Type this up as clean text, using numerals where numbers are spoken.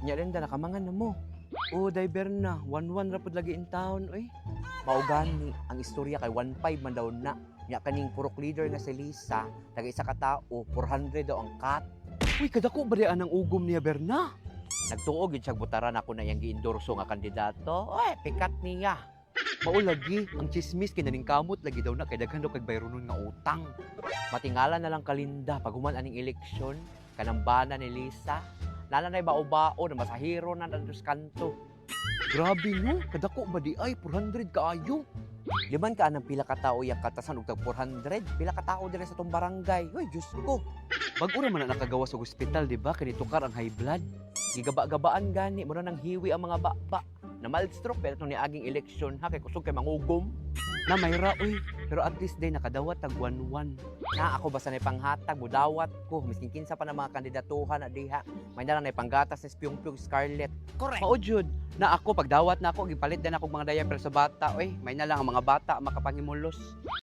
Nya rin da nakamangan na mo. Oh, diver na. 1-1 rapod lagi in town, oy. Maugani ang istorya kay 1-5 man daw na. Nya kaning purok leader nga si Lisa, taga isa ka tao, 400 daw ang cut. Uy, kadako ba diyan ang ugom niya Berna? Nagtuog gid siya butaran ako na yang giendorso nga kandidato. Oy, pikat niya. Mao lagi ang chismis kinaning kamot lagi daw na kay daghan daw kay bayronon nga utang. Matingala na lang kalinda pag human aning eleksyon kanang bana ni Lisa. Nala na bao-bao na masahiro na nandos kanto. Grabe no, kadako ba di ay 400 kaayo. Liman ka anang pila ka tao yang katasan og tag 400, pila ka tao dire sa tong barangay. Hoy, Diyos ko. Bag-ura man na nakagawa sa ospital, di ba? Kani tukar ang high blood. Gigaba-gabaan gani, mura nang hiwi ang mga baba. Na mild stroke pero itong niaging eleksyon ha kay kusog kay mangugom. Na mayra oy, pero at least day nakadawat tag 1-1. Na ako basta nay panghatag budawat ko miskin kinsa pa na mga kandidatuhan na diha. May na lang nay panggatas ni Pyong-Pyong Scarlett. Correct. Mao jud na ako pagdawat na ako gipalit din ako mga diaper sa bata oy. May na lang ang mga bata makapangimulos.